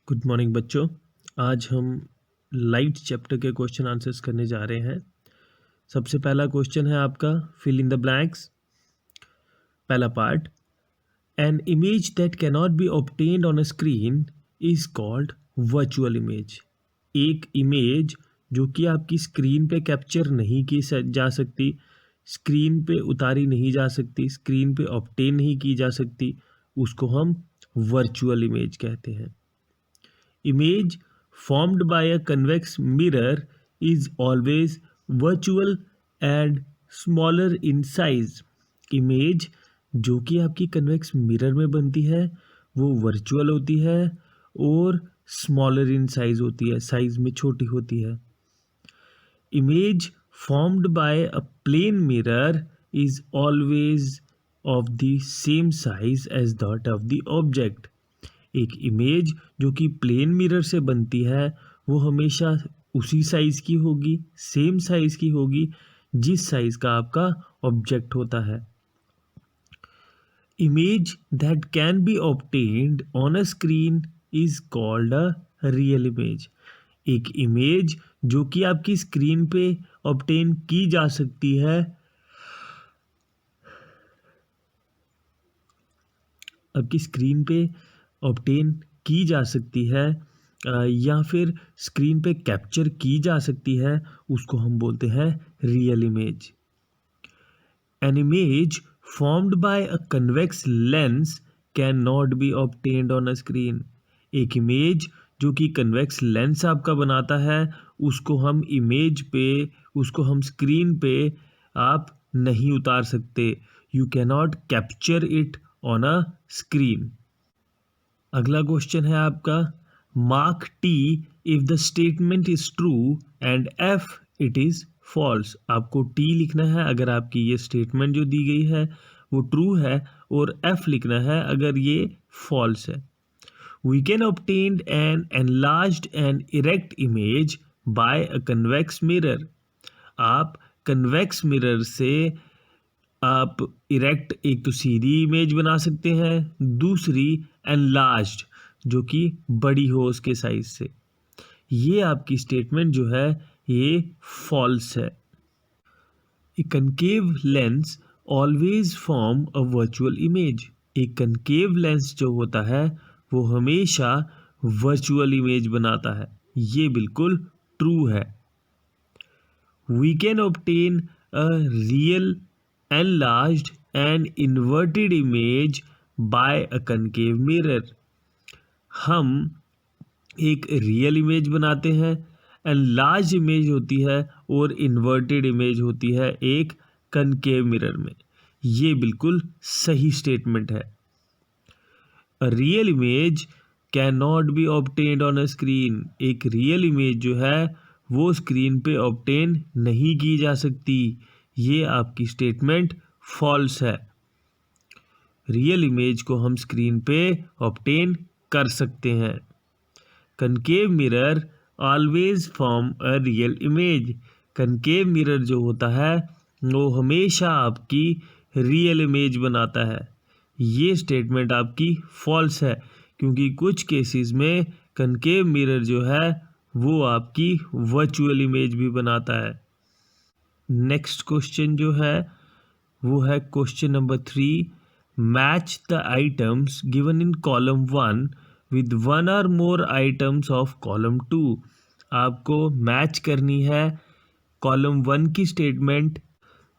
Good morning बच्चों। आज हम लाइट चैप्टर के क्वेश्चन आंसर्स करने जा रहे हैं। सबसे पहला क्वेश्चन है आपका फिल इन द ब्लैंक्स। पहला part, an image that cannot be obtained on a screen is called virtual image. एक इमेज जो कि आपकी स्क्रीन पे कैप्चर नहीं की जा सकती, स्क्रीन पे उतारी नहीं जा सकती, स्क्रीन पे ऑब्टेन नहीं की जा सकती, उसको हम वर्चुअल इमेज कहते हैं। Image formed by a convex mirror is always virtual and smaller in size. Image जो कि आपकी कन्वेक्स मिरर में बनती है वो वर्चुअल होती है और स्मॉलर इन साइज होती है, साइज में छोटी होती है। Image formed by a plane mirror is always of the same size as that of the object. एक इमेज जो कि प्लेन मिरर से बनती है वो हमेशा उसी साइज की होगी, सेम साइज की होगी जिस साइज का आपका ऑब्जेक्ट होता है। Image that can be obtained on a screen is called a real image. एक इमेज जो कि आपकी स्क्रीन पे ऑब्टेन की जा सकती है, आपकी स्क्रीन पे ऑब्टेन की जा सकती है या फिर स्क्रीन पे कैप्चर की जा सकती है, उसको हम बोलते हैं real image. An image formed by a convex lens can not be obtained on a screen. एक इमेज जो कि कन्वेक्स लेंस आपका बनाता है उसको हम इमेज पे, उसको हम स्क्रीन पे आप नहीं उतार सकते। You can not capture it on a screen. अगला क्वेश्चन है आपका, mark T if the statement is true and F it is false. आपको टी लिखना है अगर आपकी ये स्टेटमेंट जो दी गई है वो ट्रू है और एफ लिखना है अगर ये फॉल्स है। We can obtain an enlarged and erect image by a convex mirror. आप कन्वेक्स मिरर से आप इरेक्ट एक तो सीधी इमेज बना सकते हैं, दूसरी एनलार्ज्ड जो कि बड़ी हो उसके साइज से। ये आपकी स्टेटमेंट जो है ये फॉल्स है। A concave lens always form a virtual image. एक कनकेव लेंस जो होता है वो हमेशा वर्चुअल इमेज बनाता है, ये बिल्कुल ट्रू है। We can obtain a real enlarged and inverted image by a concave mirror। हम एक रियल इमेज बनाते हैं, एनलार्ज इमेज होती है और इन्वर्टेड इमेज होती है एक कनकेव मिरर में। ये बिल्कुल सही स्टेटमेंट है। A real image can not be obtained on a screen. एक रियल इमेज जो है वो स्क्रीन पे ऑब्टेन नहीं की जा सकती, ये आपकी स्टेटमेंट फॉल्स है। रियल इमेज को हम स्क्रीन पे ऑब्टेन कर सकते हैं। Concave mirror always form a real image. Concave mirror जो होता है वो हमेशा आपकी रियल इमेज बनाता है। ये स्टेटमेंट आपकी फॉल्स है क्योंकि कुछ केसेस में कनकेव मिरर जो है वो आपकी वर्चुअल इमेज भी बनाता है। नेक्स्ट क्वेश्चन जो है वो है question number 3, match the items given in column 1 with one और मोर आइटम्स ऑफ कॉलम 2। आपको मैच करनी है कॉलम 1 की स्टेटमेंट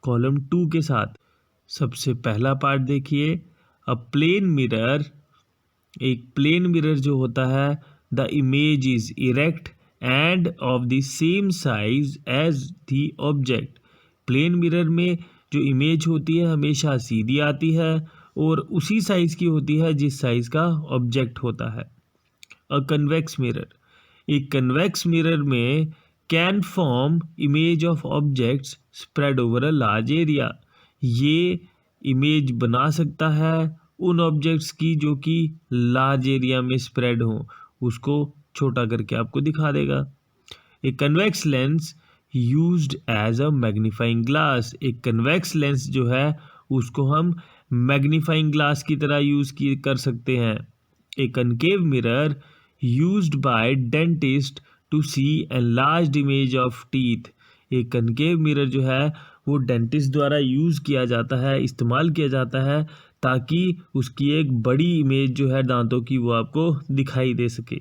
कॉलम 2 के साथ। सबसे पहला पार्ट देखिए, अ प्लेन मिरर। एक प्लेन मिरर जो होता है, the image is erect and of the same size as the object. Plane mirror में जो इमेज होती है हमेशा सीधी आती है और उसी साइज की होती है जिस साइज का ऑब्जेक्ट होता है। अ कन्वेक्स मिरर। एक कन्वेक्स मिरर में can form image of objects spread over a large area. ये इमेज बना सकता है उन ऑब्जेक्ट्स की जो कि लार्ज एरिया में स्प्रेड हो, उसको छोटा करके आपको दिखा देगा। A convex lens used as a magnifying glass. एक कन्वेक्स लेंस जो है उसको हम मैग्नीफाइंग ग्लास की तरह यूज कर सकते हैं। A concave mirror used by dentist to see enlarged image of teeth। एक कनकेव मिरर जो है वो डेंटिस्ट द्वारा यूज़ किया जाता है, इस्तेमाल किया जाता है ताकि उसकी एक बड़ी इमेज जो है दांतों की वो आपको दिखाई दे सके।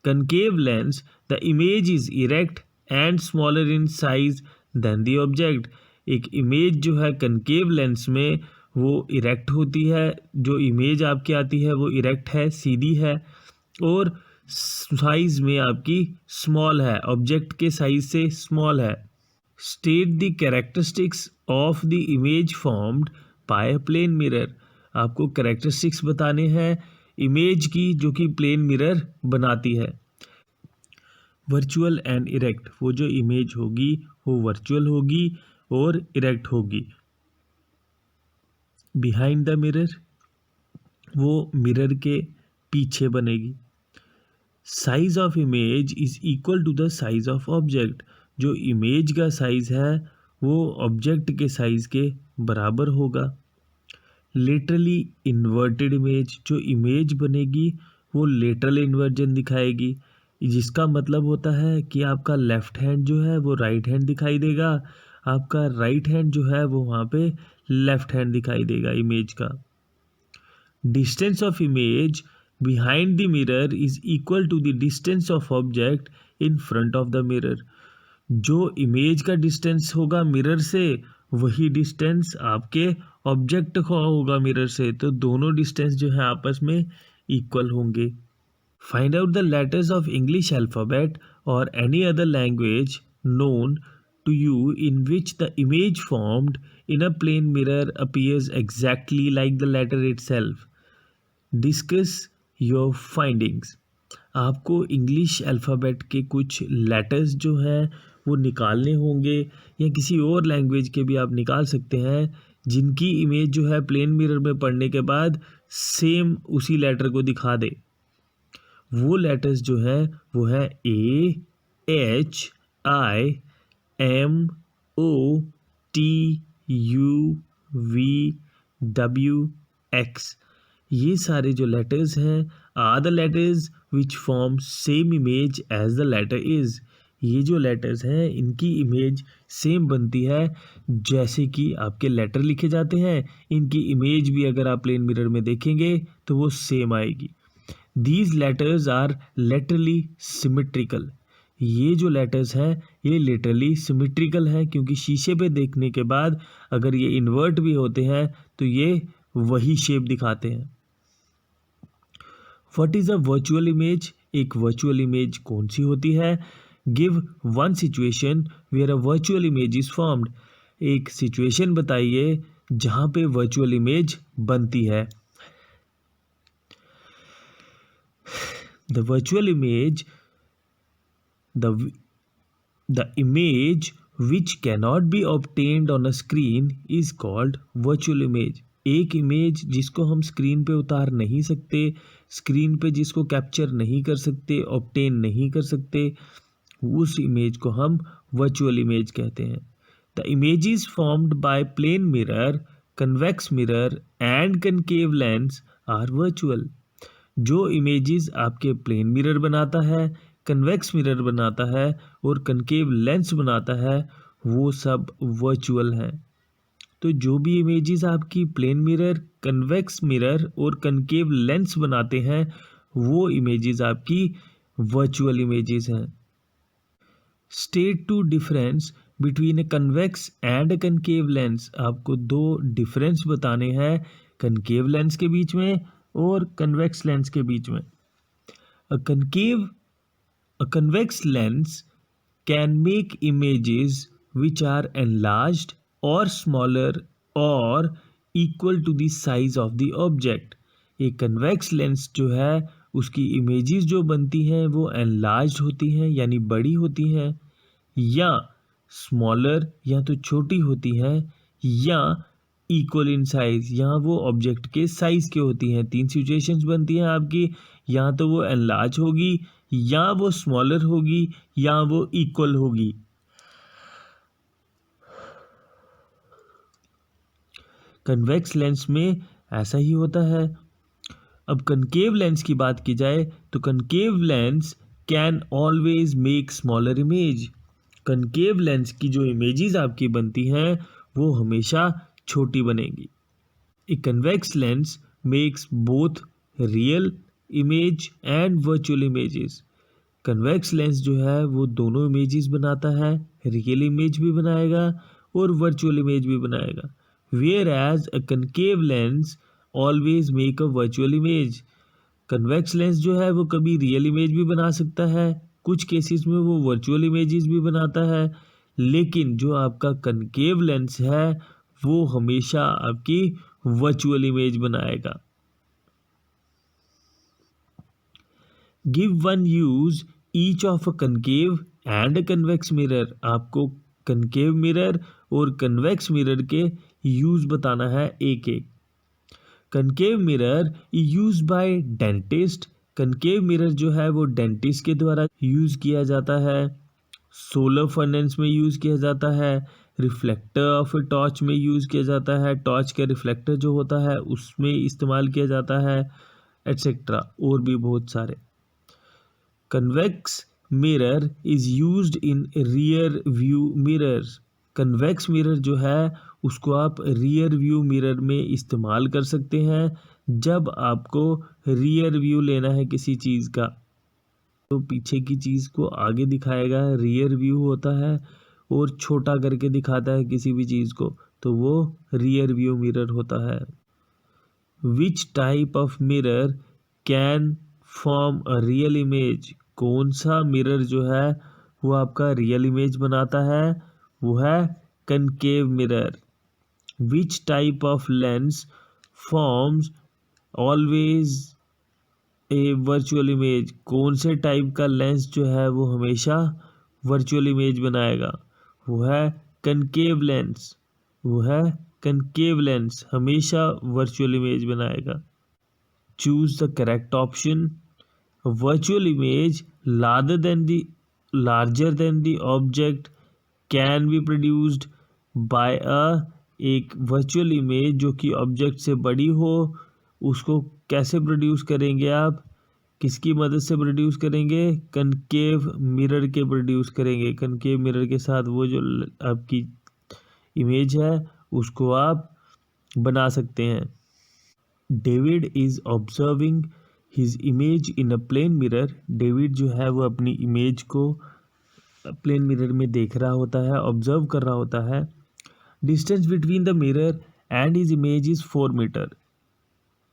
Concave lens, the image is erect and smaller in size than the object। एक इमेज जो है कनकेव लेंस में वो इरेक्ट होती है, जो इमेज आपकी आती है वो इरेक्ट है, सीधी है और साइज में आपकी स्मॉल है, ऑब्जेक्ट के साइज से स्मॉल है। State the characteristics of the image formed by a plane mirror. आपको कैरेक्टरिस्टिक्स बताने हैं इमेज की जो कि प्लेन मिरर बनाती है। वर्चुअल एंड इरेक्ट, वो जो इमेज होगी वो वर्चुअल होगी और इरेक्ट होगी। बिहाइंड द मिरर, वो मिरर के पीछे बनेगी। Size of image is equal to the size of object. जो इमेज का साइज है वो ऑब्जेक्ट के साइज के बराबर होगा। लेटरली इन्वर्टेड इमेज, जो इमेज बनेगी वो लेटरल इन्वर्जन दिखाएगी, जिसका मतलब होता है कि आपका लेफ्ट हैंड जो है वो राइट हैंड दिखाई देगा, आपका राइट हैंड जो है वो वहाँ पे लेफ्ट हैंड दिखाई देगा इमेज का। Distance of image behind the mirror is equal to the distance of object in front of the mirror. जो इमेज का डिस्टेंस होगा मिरर से वही डिस्टेंस आपके ऑब्जेक्ट का होगा मिरर से, तो दोनों डिस्टेंस जो है आपस में इक्वल होंगे। Find out the letters of English alphabet और any other language known to you in which the image formed in a plane mirror appears exactly like the letter itself। Discuss your findings। आपको English alphabet के कुछ letters जो हैं वो निकालने होंगे या किसी और लैंग्वेज के भी आप निकाल सकते हैं जिनकी इमेज जो है प्लेन मिरर में पढ़ने के बाद सेम उसी लेटर को दिखा दे। वो लेटर्स जो हैं वो है A, H, I, M, O, T, U, V, W, X. ये सारे जो लेटर्स हैं are the letters which form same image as the letter is. ये जो लेटर्स हैं इनकी इमेज सेम बनती है जैसे कि आपके लेटर लिखे जाते हैं, इनकी इमेज भी अगर आप प्लेन मिरर में देखेंगे तो वो सेम आएगी। These letters are laterally symmetrical. ये जो लेटर्स हैं ये लिटरली सिमेट्रिकल हैं क्योंकि शीशे पे देखने के बाद अगर ये इन्वर्ट भी होते हैं तो ये वही शेप दिखाते हैं। What is a virtual image? एक वर्चुअल इमेज कौन सी होती है? Give one situation where a virtual image is formed. एक सिचुएशन बताइए जहाँ पे वर्चुअल इमेज बनती है। The virtual image The image which cannot be obtained on a screen is called virtual image। एक इमेज जिसको हम स्क्रीन पे उतार नहीं सकते, स्क्रीन पे जिसको कैप्चर नहीं कर सकते, ऑब्टेन नहीं कर सकते, उस इमेज को हम वर्चुअल इमेज कहते हैं। The image is formed by plane mirror, convex mirror and concave lens are virtual. जो इमेजेस आपके प्लेन मिरर बनाता है, कन्वेक्स मिरर बनाता है और कनकेव लेंस बनाता है वो सब वर्चुअल हैं। तो जो भी इमेजेस आपकी प्लेन मिरर, कन्वेक्स मिरर और कनकेव लेंस बनाते हैं वो इमेजेस आपकी वर्चुअल इमेजेस हैं। State two difference between a convex and a concave lens. आपको दो डिफरेंस बताने हैं कनकेव लेंस के बीच में और कन्वेक्स लेंस के बीच में। A convex lens can make images which are enlarged or smaller or equal to the size of the object। एक convex lens जो है उसकी images जो बनती हैं वो enlarged होती हैं यानी बड़ी होती हैं, या smaller या तो छोटी होती हैं, या इक्वल इन साइज, यहाँ वो ऑब्जेक्ट के साइज के होती हैं। तीन सिचुएशंस बनती हैं आपकी, या तो वो एनलार्ज होगी, या वो स्मॉलर होगी, या वो इक्वल होगी। कन्वेक्स लेंस में ऐसा ही होता है। अब कनकेव लेंस की बात की जाए तो concave lens can always make smaller image. Concave lens की जो इमेजेस आपकी बनती हैं वो हमेशा छोटी बनेगी। ए convex lens makes both real image and virtual images. Convex lens जो है वो दोनों इमेजेस बनाता है, रियल इमेज भी बनाएगा और वर्चुअल इमेज भी बनाएगा। Whereas a concave lens always make a virtual image. Convex lens जो है वो कभी रियल इमेज भी बना सकता है, कुछ केसेस में वो वर्चुअल इमेजेस भी बनाता है, लेकिन जो आपका कनकेव लेंस है वो हमेशा आपकी वर्चुअल इमेज बनाएगा। Give one use each of a concave and a convex mirror. आपको कनकेव मिरर और कन्वेक्स मिरर के यूज बताना है एक एक। Concave mirror use by dentist. Concave mirror जो है वो डेंटिस्ट के द्वारा यूज किया जाता है। सोलर फर्नेस में यूज किया जाता है। रिफ्लेक्टर ऑफ ए टॉर्च में यूज किया जाता है। टॉर्च का रिफ्लेक्टर जो होता है उसमें इस्तेमाल किया जाता है, एटसेट्रा, और भी बहुत सारे। Convex mirror is used in rear view mirrors. Convex mirror जो है उसको आप रियर व्यू मिरर में इस्तेमाल कर सकते हैं जब आपको रियर व्यू लेना है किसी चीज़ का, तो पीछे की चीज़ को आगे दिखाएगा, रियर व्यू होता है, और छोटा करके दिखाता है किसी भी चीज़ को, तो वो रियर व्यू मिरर होता है। Which type of mirror can form a real image. कौन सा मिरर जो है वो आपका रियल इमेज बनाता है, वो है concave mirror. Which type of lens forms always a virtual image. कौन से टाइप का लेंस जो है वो हमेशा वर्चुअल इमेज बनाएगा, वो है कनकेव लेंस। वो है कनकेव लेंस हमेशा वर्चुअल इमेज बनाएगा। Choose the correct option. Virtual image larger than the object can be produced by एक वर्चुअल इमेज जो कि ऑब्जेक्ट से बड़ी हो, उसको कैसे प्रोड्यूस करेंगे आप, किसकी मदद से प्रोड्यूस करेंगे, कनकेव मिरर के प्रोड्यूस करेंगे। कनकेव मिरर के साथ वो जो आपकी इमेज है उसको आप बना सकते हैं। David is observing his image in a plane mirror. David जो है वो अपनी इमेज को प्लेन मिरर में देख रहा होता है, ऑब्जर्व कर रहा होता है। Distance between the mirror and his image is 4 metre.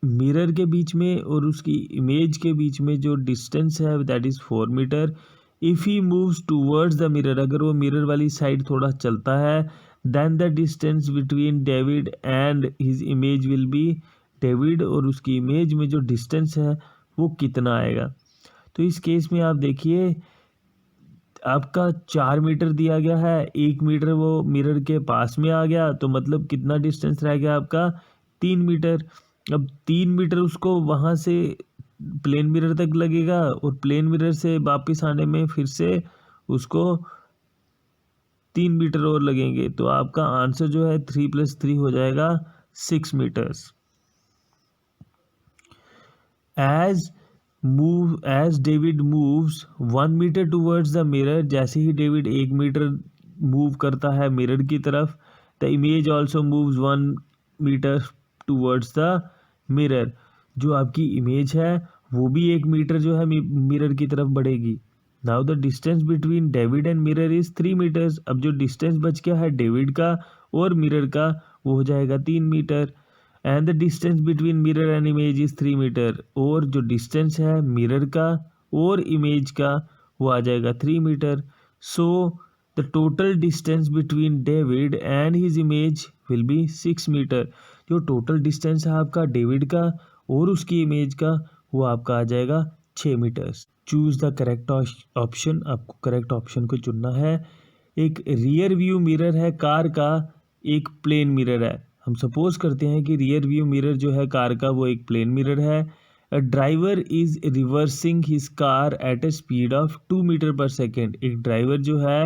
Mirror के बीच में और उसकी इमेज के बीच में जो डिस्टेंस है that is 4 metre. If he moves towards the mirror, अगर वो मिरर वाली साइड थोड़ा चलता है, then the distance between David and his image will be, David और उसकी इमेज में जो डिस्टेंस है वो कितना आएगा। तो इस केस में आप देखिए आपका 4 मीटर दिया गया है, 1 मीटर वो मिरर के पास में आ गया, तो मतलब कितना डिस्टेंस रह गया आपका, 3 मीटर। अब 3 मीटर उसको वहाँ से प्लेन मिरर तक लगेगा और प्लेन मिरर से वापस आने में फिर से उसको 3 मीटर और लगेंगे, तो आपका आंसर जो है 3 + 3 हो जाएगा 6 metres. As David moves 1 metre towards the mirror, जैसे ही डेविड 1 मीटर मूव करता है मिरर की तरफ, the image also moves 1 metre towards the mirror. जो आपकी इमेज है वो भी 1 मीटर जो है मिरर की तरफ बढ़ेगी। Now the distance between David and mirror is 3 metres. अब जो डिस्टेंस बच गया है डेविड का और मिरर का वो हो जाएगा 3 metre. And the distance between mirror and image is 3 metre, और जो डिस्टेंस है मिरर का और इमेज का वो आ जाएगा 3 metre. So the total distance between David and his image will be 6 metre. जो टोटल डिस्टेंस है आपका डेविड का और उसकी इमेज का वो आपका आ जाएगा 6 metres. Choose the correct option. आपको करेक्ट ऑप्शन को चुनना है। एक रियर व्यू मिरर है कार का, एक प्लेन मिरर है। हम सपोज करते हैं कि रियर व्यू मिरर जो है कार का वो एक प्लेन मिरर है। A driver is reversing his car at a speed of 2 metre per second. एक ड्राइवर जो है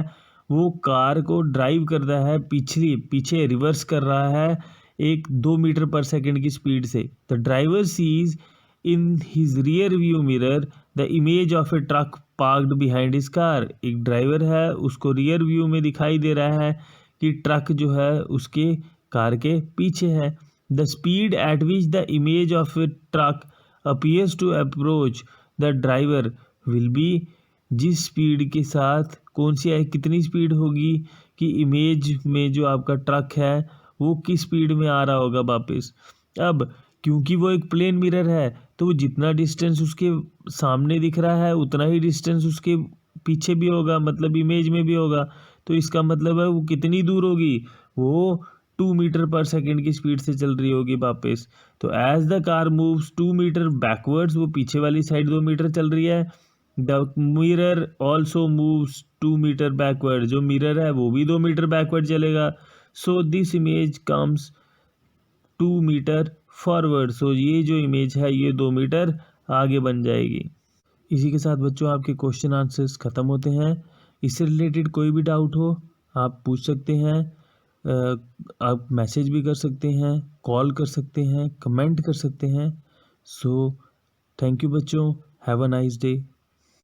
वो कार को ड्राइव कर रहा है, पीछे रिवर्स कर रहा है एक 2 मीटर पर सेकेंड की स्पीड से। The driver sees in his rear view mirror the image of a truck parked behind his car. एक ड्राइवर है, उसको रियर व्यू में दिखाई दे रहा है कि ट्रक जो है उसके कार के पीछे है। The speed at which the image of a truck appears to approach the driver will be, जिस स्पीड के साथ कौन सी है, कितनी स्पीड होगी कि इमेज में जो आपका ट्रक है वो किस स्पीड में आ रहा होगा वापस। अब क्योंकि वो एक प्लेन मिरर है तो वो जितना डिस्टेंस उसके सामने दिख रहा है उतना ही डिस्टेंस उसके पीछे भी होगा, मतलब इमेज में भी होगा। तो इसका मतलब है वो कितनी दूर होगी, वो 2 मीटर पर सेकेंड की स्पीड से चल रही होगी वापस। तो as the car moves 2 metre backwards, वो पीछे वाली साइड 2 मीटर चल रही है। The mirror also moves 2 metre backward, जो मिरर है वो भी 2 मीटर बैकवर्ड चलेगा। So this image comes 2 metre forward, so ये जो इमेज है ये 2 मीटर आगे बन जाएगी। इसी के साथ बच्चों आपके क्वेश्चन आंसर्स ख़त्म होते हैं। इससे रिलेटेड कोई भी डाउट हो आप पूछ सकते हैं, आप मैसेज भी कर सकते हैं, कॉल कर सकते हैं, कमेंट कर सकते हैं। सो थैंक यू बच्चों, हैव अ नाइस डे।